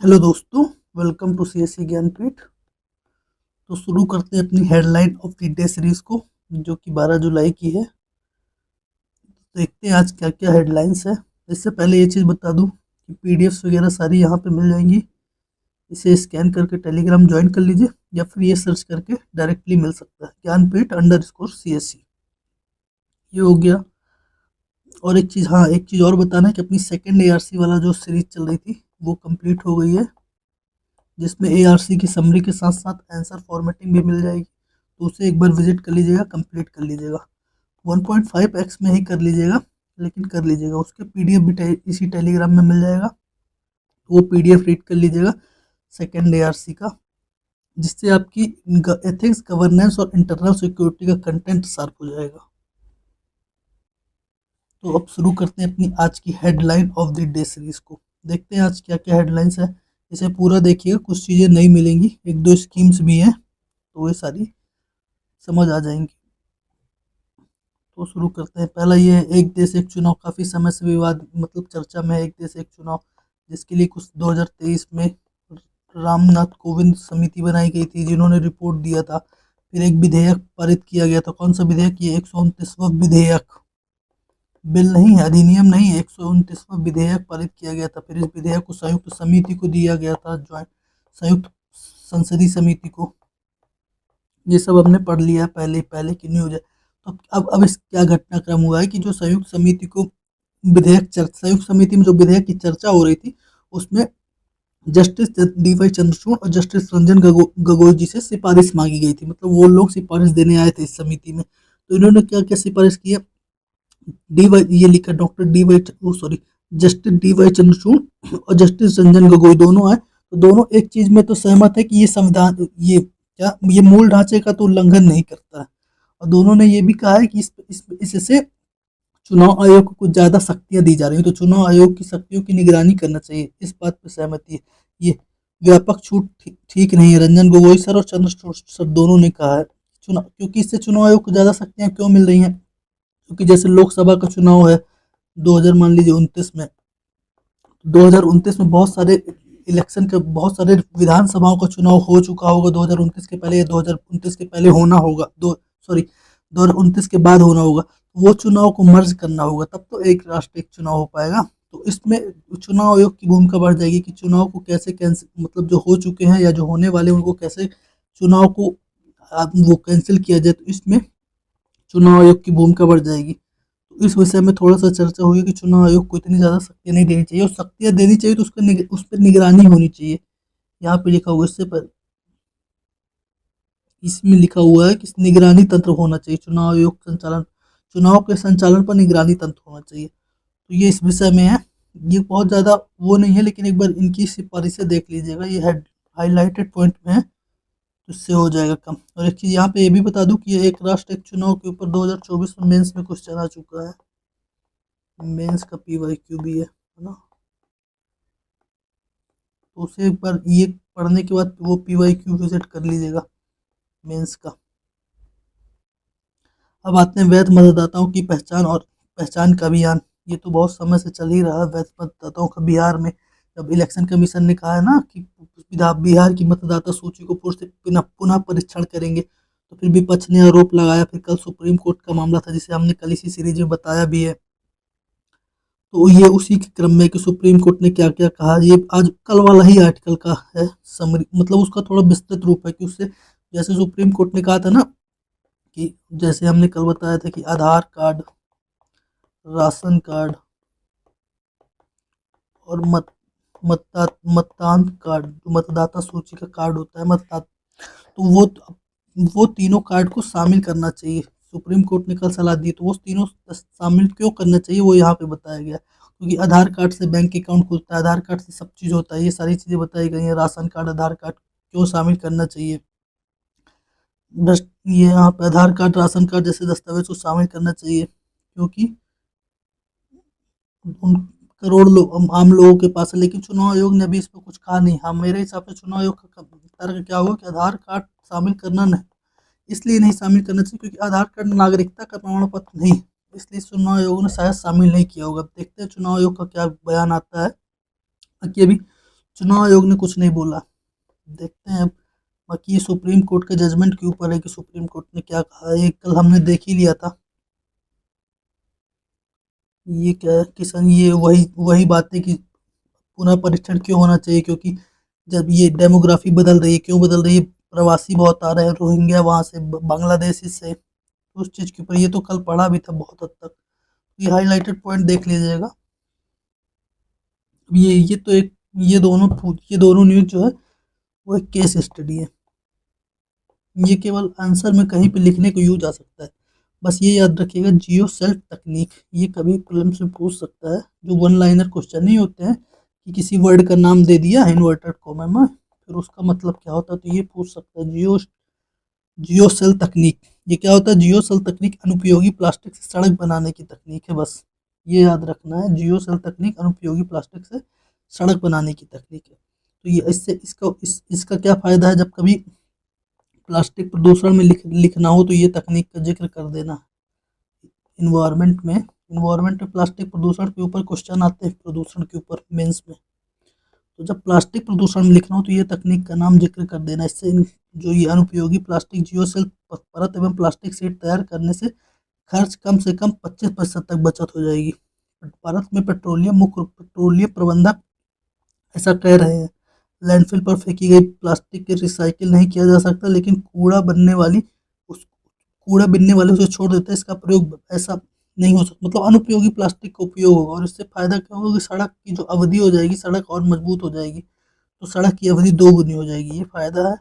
Hello दोस्तों, welcome to CSC Jnanpith. तो शुरू करते हैं अपनी headline of the day series को, जो कि 12 जुलाई की है। देखते हैं आज क्या क्या हेडलाइंस है। इससे पहले ये चीज़ बता दूं कि पीडीएफ्स वगैरह सारी यहाँ पे मिल जाएंगी। इसे स्कैन करके टेलीग्राम ज्वाइन कर लीजिए या फिर ये सर्च करके डायरेक्टली मिल सकता है, ज्ञानपीठ_CSC। ये हो गया। और एक चीज़, हाँ, एक चीज़ और बताना है कि अपनी सेकेंड एआरसी वाला जो सीरीज चल रही थी वो कंप्लीट हो गई है, जिसमें एआरसी की समरी के साथ साथ आंसर फॉर्मेटिंग भी मिल जाएगी। तो उसे एक बार विजिट कर लीजिएगा, कंप्लीट कर लीजिएगा। 1.5x में ही कर लीजिएगा, लेकिन कर लीजिएगा। उसके पीडीएफ भी इसी टेलीग्राम में मिल जाएगा, तो वो पीडीएफ रीड कर लीजिएगा सेकेंड एआरसी का, जिससे आपकी एथिक्स, गवर्नेंस और इंटरनल सिक्योरिटी का कंटेंट शार्प हो जाएगा। तो अब शुरू करते हैं अपनी आज की headline of the day series को। देखते हैं आज क्या क्या हेडलाइंस है। इसे पूरा देखिएगा, कुछ चीज़ें नहीं मिलेंगी, एक दो स्कीम्स भी हैं, तो ये सारी समझ आ जाएंगी। तो शुरू करते हैं। पहला ये है, एक देश एक चुनाव। काफ़ी समय से विवाद, मतलब चर्चा में है एक देश एक चुनाव, जिसके लिए कुछ 2023 में रामनाथ कोविंद समिति बनाई गई थी, जिन्होंने रिपोर्ट दिया था। फिर एक विधेयक पारित किया गया था। कौन सा विधेयक? ये 129वां विधेयक, बिल नहीं है, अधिनियम नहीं है, 129वां विधेयक पारित किया गया था। फिर इस विधेयक को संयुक्त समिति को दिया गया था, ज्वाइंट संयुक्त संसदीय समिति को। ये सब हमने पढ़ लिया है, पहले पहले की न्यूज है। तो अब इस क्या घटनाक्रम हुआ है कि जो संयुक्त समिति को संयुक्त समिति में जो विधेयक की चर्चा हो रही थी, उसमें जस्टिस डीवाई चंद्रचूड़ और जस्टिस रंजन गगोई जी से सिफारिश मांगी गई थी। मतलब वो लोग सिफारिश देने आए थे इस समिति में। तो इन्होंने क्या क्या सिफारिश की है? डी वाई, ये लिखा डॉक्टर डी वाई, वो sorry, justice D Y Chandrachud और जस्टिस रंजन गोगोई दोनों आए। तो दोनों एक चीज में तो सहमत है कि ये संविधान, ये मूल ढांचे का तो उल्लंघन नहीं करता है। और दोनों ने ये भी कहा है कि इससे चुनाव आयोग को कुछ ज्यादा शक्तियां दी जा रही हैं, तो चुनाव आयोग की शक्तियों की निगरानी करना चाहिए, इस बात पर सहमति है। ये व्यापक छूट ठीक नहीं है, रंजन गोगोई सर और चंद्रचूड़ सर दोनों ने कहा है। चुनाव, क्योंकि इससे चुनाव आयोग को ज्यादा शक्तियां क्यों मिल रही हैं? क्योंकि जैसे लोकसभा का चुनाव है 2000, मान लीजिए 29 में, 2029 में बहुत सारे इलेक्शन के, बहुत सारे विधानसभाओं का चुनाव हो चुका होगा 2029 के पहले, या 2029 के पहले होना होगा, दो सॉरी 2029 के बाद होना होगा। वो चुनाव को मर्ज करना होगा, तब तो एक राष्ट्र एक चुनाव हो पाएगा। तो इसमें चुनाव आयोग की भूमिका बढ़ जाएगी कि चुनाव को कैसे कैंसिल, मतलब जो हो चुके हैं या जो होने वाले हैं उनको कैसे चुनाव को वो कैंसिल किया जाए। तो इसमें चुनाव आयोग की भूमिका बढ़ जाएगी। तो इस विषय में थोड़ा सा चर्चा हुई कि चुनाव आयोग को इतनी ज़्यादा शक्तियाँ नहीं देनी चाहिए, और शक्तियाँ देनी चाहिए तो उस पर निगरानी होनी चाहिए। यहाँ पे लिखा हुआ, इसमें लिखा हुआ है कि निगरानी तंत्र होना चाहिए, चुनाव आयोग संचालन, चुनाव के संचालन पर निगरानी तंत्र होना चाहिए। तो ये इस विषय में है। ये बहुत ज़्यादा वो नहीं है, लेकिन एक बार इनकी सिफारिशें देख लीजिएगा, ये हेड हाईलाइटेड पॉइंट में है, तो इससे हो जाएगा कम। और एक चीज़ यहाँ पे ये भी बता दूं कि ये एक राष्ट्र एक चुनाव के ऊपर 2024 में मेंस में क्वेश्चन आ चुका है। मेंस का PYQ भी है ना? तो उसे एक बार ये पढ़ने के बाद वो PYQ विजिट कर लीजिएगा मेंस का। अब आते हैं वैध मतदाताओं की पहचान और पहचान का अभियान। ये तो बहुत समय से चल ही रहा है वैध मतदाताओं का। बिहार में जब इलेक्शन कमीशन ने कहा है ना कि बिहार की मतदाता सूची को फिर से पुनः पुनः परीक्षण करेंगे, तो फिर विपक्ष ने आरोप लगाया। फिर कल सुप्रीम कोर्ट का मामला था, जिसे हमने कल इसी सीरीज में बताया भी है। तो ये उसी के क्रम में कि सुप्रीम कोर्ट ने क्या क्या कहा, ये आज कल वाला ही आर्टिकल का है समरी, मतलब उसका थोड़ा विस्तृत रूप है। कि उससे, जैसे सुप्रीम कोर्ट ने कहा था ना कि, जैसे हमने कल बताया था कि आधार कार्ड, राशन कार्ड और मतदान कार्ड, जो मतदाता सूची का कार्ड होता है मतदाता, तो वो तीनों कार्ड को शामिल करना चाहिए। सुप्रीम कोर्ट ने कल सलाह दी, तो वो तीनों शामिल क्यों करना चाहिए वो यहाँ पे बताया गया। क्योंकि आधार कार्ड से बैंक अकाउंट खुलता है, आधार कार्ड से सब चीज़ होता है, ये सारी चीज़ें बताई गई हैं। राशन कार्ड, आधार कार्ड क्यों शामिल करना चाहिए? ये यहाँ पे आधार कार्ड, राशन कार्ड जैसे दस्तावेज को शामिल करना चाहिए, क्योंकि उन करोड़ लोग, आम लोगों के पास है। लेकिन चुनाव आयोग ने अभी इस पर कुछ कहा नहीं। हाँ, मेरे हिसाब से चुनाव आयोग का तर्क क्या होगा कि आधार कार्ड शामिल करना नहीं, इसलिए नहीं शामिल करना चाहिए क्योंकि आधार कार्ड नागरिकता का प्रमाण पत्र नहीं है। इसलिए चुनाव आयोग ने शायद शामिल नहीं किया होगा। देखते हैं चुनाव आयोग का क्या बयान आता है। बाकी अभी चुनाव आयोग ने कुछ नहीं बोला। देखते हैं अब। बाकी ये सुप्रीम कोर्ट के जजमेंट के ऊपर है कि सुप्रीम कोर्ट ने क्या कहा है। ये कल हमने देख ही लिया था। ये क्या है किसान, ये वही वही बात है कि पुनः परीक्षण क्यों होना चाहिए, क्योंकि जब ये डेमोग्राफी बदल रही है, क्यों बदल रही है, प्रवासी बहुत आ रहे हैं, रोहिंग्या वहाँ से, बांग्लादेश से, तो उस चीज़ के ऊपर ये तो कल पढ़ा भी था बहुत हद तक। ये हाईलाइटेड पॉइंट देख लीजिएगा। ये तो एक, ये दोनों न्यूज़ जो है वो एक केस स्टडी है। ये केवल आंसर में कहीं पे लिखने को यूज आ सकता है। बस ये याद रखिएगा, जियो सेल्फ तकनीक, ये कभी प्रीलिम्स में पूछ सकता है। जो वन लाइनर क्वेश्चन नहीं होते हैं कि किसी वर्ड का नाम दे दिया इन्वर्टेड कॉमा में, फिर उसका मतलब क्या होता है, तो ये पूछ सकता है। जियो सेल तकनीक, ये क्या होता है? जियो सेल तकनीक अनुपयोगी प्लास्टिक से सड़क बनाने की तकनीक है। बस ये याद रखना है, जियो सेल तकनीक अनुपयोगी प्लास्टिक से सड़क बनाने की तकनीक है। तो ये इससे इसका क्या फ़ायदा है, जब कभी प्लास्टिक प्रदूषण में लिखना हो तो ये तकनीक का जिक्र कर देना। इन्वायरमेंट में प्लास्टिक प्रदूषण के ऊपर क्वेश्चन आते हैं, प्रदूषण के ऊपर मेंस में। तो जब प्लास्टिक प्रदूषण में लिखना हो तो ये तकनीक का नाम जिक्र कर देना। इससे जो ये अनुपयोगी प्लास्टिक जियोसेल परत एवं प्लास्टिक सीट तैयार करने से खर्च कम से कम 25% तक बचत हो जाएगी। भारत में मुख्य पेट्रोलियम प्रबंधक ऐसा कह रहे हैं। लैंडफिल पर फेंकी गई प्लास्टिक के रिसाइकिल नहीं किया जा सकता, लेकिन उस कूड़ा बिनने वाले उसे छोड़ देते हैं। इसका प्रयोग ऐसा नहीं हो सकता, मतलब अनुपयोगी प्लास्टिक का उपयोग होगा, और इससे फायदा क्या होगा कि सड़क की जो अवधि हो जाएगी, सड़क और मजबूत हो जाएगी। तो सड़क की अवधि दोगुनी हो जाएगी, ये फायदा है।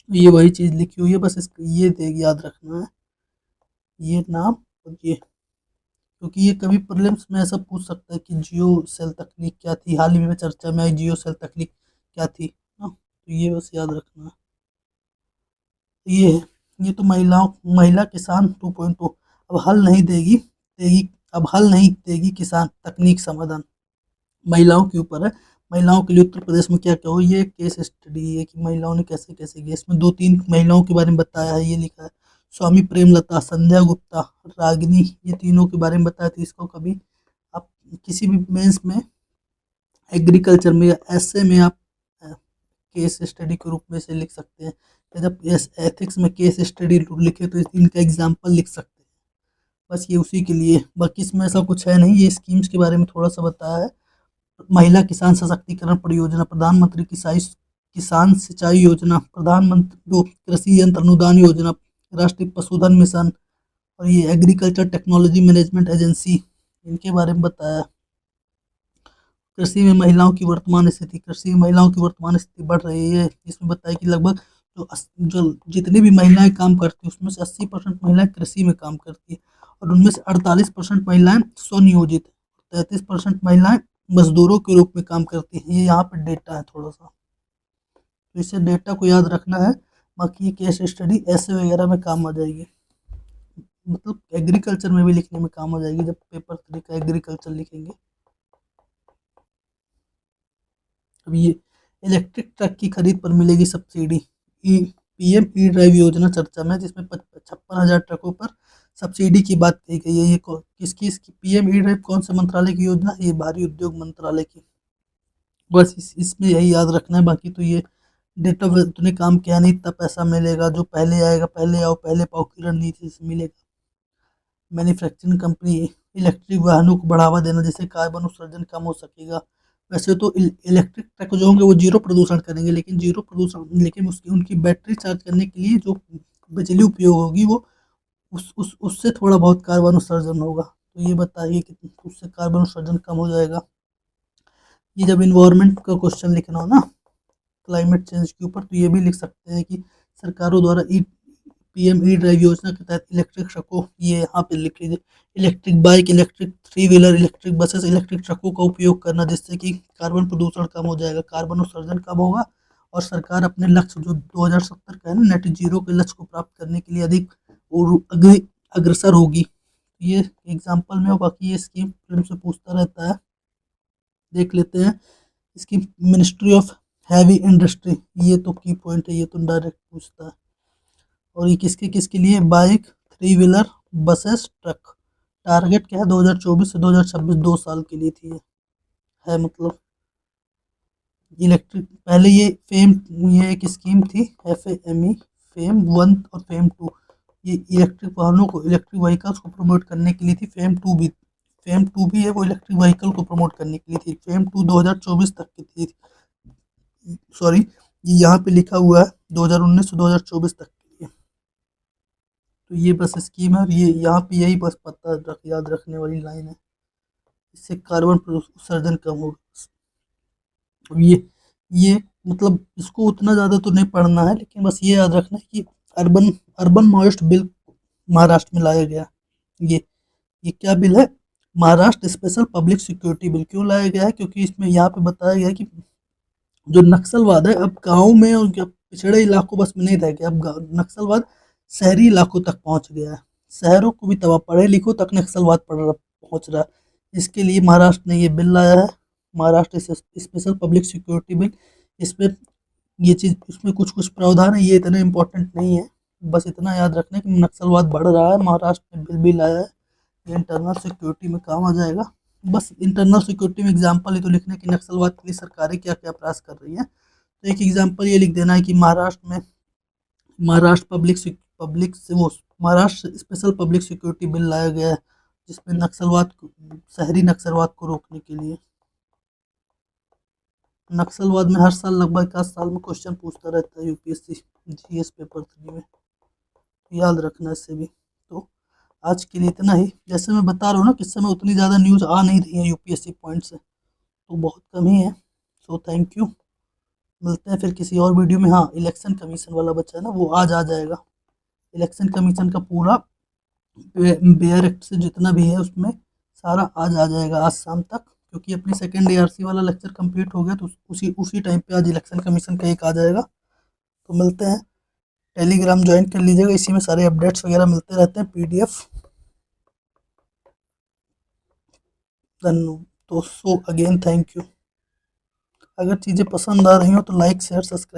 ये वही चीज़ लिखी हुई है, बस इसको ये देख याद रखना है, ये नाम और ये, क्योंकि ये कभी प्रीलिम्स में ऐसा पूछ सकता है कि जियो सेल तकनीक क्या थी, हाल ही में चर्चा में आई जियो सेल तकनीक क्या थी ना। तो ये बस याद रखना है। ये है, ये तो महिला किसान 2.0। अब हल नहीं देगी अब हल नहीं देगी किसान तकनीक समाधान, महिलाओं के ऊपर है। महिलाओं के लिए उत्तर प्रदेश में क्या क्या हो, ये केस स्टडी है कि महिलाओं ने कैसे कैसे किया। इसमें दो तीन महिलाओं के बारे में बताया है, ये लिखा है। स्वामी प्रेमलता, संध्या गुप्ता, रागिनी, ये तीनों के बारे में बताया था। इसको कभी आप किसी भी मेंस में, एग्रीकल्चर में या ऐसे में आप केस स्टडी के रूप में से लिख सकते हैं। या जब एथिक्स में केस स्टडी लिखे तो इनका एग्जाम्पल लिख सकते हैं। बस ये उसी के लिए, बाकी इसमें ऐसा कुछ है नहीं। ये स्कीम्स के बारे में थोड़ा सा बताया है। महिला किसान सशक्तिकरण परियोजना, प्रधानमंत्री किसान सिंचाई योजना, प्रधानमंत्री जो कृषि यंत्र अनुदान योजना, राष्ट्रीय पशुधन मिशन, और ये एग्रीकल्चर टेक्नोलॉजी मैनेजमेंट एजेंसी, इनके बारे में बताया। कृषि में महिलाओं की वर्तमान स्थिति बढ़ रही है। इसमें बताया कि लगभग जो जितनी भी महिलाएं काम करती हैं उसमें से 80% महिलाएं कृषि में काम करती है, और उनमें से 48% महिलाएं स्वनियोजित, 33% महिलाएं मजदूरों के रूप में काम करती हैं। ये यहाँ पे डेटा है थोड़ा सा, तो इसे डेटा को याद रखना है। बाकी ये केस स्टडी ऐसे वगैरह में काम आ जाएगी, मतलब एग्रीकल्चर में भी लिखने में काम आ जाएगी, जब पेपर 3 का एग्रीकल्चर लिखेंगे। अब ये इलेक्ट्रिक ट्रक की खरीद पर मिलेगी सब्सिडी। पीएम ई ड्राइव योजना चर्चा में, जिसमें 56,000 ट्रकों पर सब्सिडी की बात कही गई है। ये किसकी पीएम ई ड्राइव कौन से मंत्रालय की योजना? ये भारी उद्योग मंत्रालय की। बस इसमें यही याद रखना है। बाकी तो ये डेट ऑफ तूने काम किया नहीं, इतना पैसा मिलेगा, जो पहले आएगा पहले आओ पहले पाओ की रणनीति से मिलेगा। मैन्युफैक्चरिंग कंपनी, इलेक्ट्रिक वाहनों को बढ़ावा देना जिससे कार्बन उत्सर्जन कम हो सकेगा। वैसे तो इलेक्ट्रिक ट्रक जो होंगे वो जीरो प्रदूषण करेंगे, लेकिन उसकी उनकी बैटरी चार्ज करने के लिए जो बिजली उपयोग होगी वो उससे थोड़ा बहुत कार्बन उत्सर्जन होगा। तो ये बताइए कि उससे कार्बन उत्सर्जन कम हो जाएगा। ये जब इन्वायरमेंट का क्वेश्चन लिखना हो ना, क्लाइमेट चेंज के ऊपर, तो ये भी लिख सकते हैं कि सरकारों द्वारा पीएम ई ड्राइव योजना के तहत इलेक्ट्रिक ट्रकों, ये यहाँ पे लिख लीजिए, electric bike, electric three wheeler, electric buses, electric ट्रकों का उपयोग करना, जिससे कि कार्बन प्रदूषण कम हो जाएगा, कार्बन उत्सर्जन कम होगा, और सरकार अपने लक्ष्य जो 2070 का है ना, नेट जीरो के लक्ष्य को प्राप्त करने के लिए अधिक अग्रसर होगी। ये एग्जाम्पल में, और बाकी ये स्कीम फिल्म से पूछता रहता है, देख लेते हैं। इसकी मिनिस्ट्री ऑफ हैवी इंडस्ट्री, ये तो की पॉइंट है, ये तो डायरेक्ट पूछता है। और ये किसके किसके लिए? Bike, three wheeler, buses, truck. Target क्या है? 2024 से 2026, 2 साल के लिए थी ये है, मतलब इलेक्ट्रिक पहले ये फेम, ये एक स्कीम थी FAME, फेम 1 और फेम 2। ये इलेक्ट्रिक वाहनों को, इलेक्ट्रिक व्हीकल्स को प्रमोट करने के लिए थी। फेम 2 भी है वो इलेक्ट्रिक व्हीकल को प्रमोट करने के लिए थी। फेम 2 2024 तक की थी, सॉरी ये यहाँ पे लिखा हुआ है 2019 से 2024 तक के लिए। तो ये बस स्कीम है, और ये यहाँ पे यही बस याद रखने वाली लाइन है, इससे कार्बन उत्सर्जन कम होगा। अब ये मतलब इसको उतना ज़्यादा तो नहीं पढ़ना है, लेकिन बस ये याद रखना है कि urban urban moist bill Maharashtra में लाया गया। ये ये क्या बिल है? Maharashtra special public security bill. क्यों लाया गया है? क्योंकि इसमें यहाँ पे बताया गया है कि जो नक्सलवाद है अब गाँव में और पिछड़े इलाकों बस में नहीं रह गया, अब नक्सलवाद शहरी इलाकों तक पहुंच गया है। शहरों को भी तबाह, पढ़े लिखो तक नक्सलवाद पहुंच रहा है। इसके लिए महाराष्ट्र ने ये बिल लाया है, Maharashtra special public security bill. इसमें ये चीज़, इसमें कुछ कुछ प्रावधान है, ये इतने इम्पोर्टेंट नहीं है। बस इतना याद रखना है कि नक्सलवाद बढ़ रहा है, महाराष्ट्र ने बिल भी लाया है, ये इंटरनल सिक्योरिटी में काम आ जाएगा। बस इंटरनल सिक्योरिटी में एग्जाम्पल ही तो लिखना है कि नक्सलवाद के लिए सरकारें क्या क्या प्रयास कर रही हैं। तो एक एग्जाम्पल ये लिख देना है कि महाराष्ट्र पब्लिक से वो Maharashtra special public security bill लाया गया है, जिसमें शहरी नक्सलवाद को रोकने के लिए। नक्सलवाद में हर साल लगभग 1 साल में क्वेश्चन पूछता रहता है UPSC GS पेपर 3 में, याद रखना इससे भी। तो आज के लिए इतना ही। जैसे मैं बता रहा हूँ ना कि इस समय उतनी ज़्यादा न्यूज़ आ नहीं रही है UPSC पॉइंट से, तो बहुत कम ही है। सो थैंक यू, मिलते हैं फिर किसी और वीडियो में। हाँ, इलेक्शन कमीशन वाला बच्चा है ना, वो आज आ जाएगा। इलेक्शन कमीशन का पूरा बेयर एक्ट से जितना भी है उसमें सारा आज आ जाएगा, आज शाम तक। क्योंकि अपनी सेकेंड ARC वाला लेक्चर कंप्लीट हो गया, तो उसी उसी टाइम पे आज इलेक्शन कमीशन का एक आ जाएगा। तो मिलते हैं। टेलीग्राम ज्वाइन कर लीजिएगा, इसी में सारे अपडेट्स वगैरह मिलते रहते हैं, PDF। धन्यवाद। तो सो अगेन थैंक यू। अगर चीज़ें पसंद आ रही हो तो लाइक शेयर सब्सक्राइब।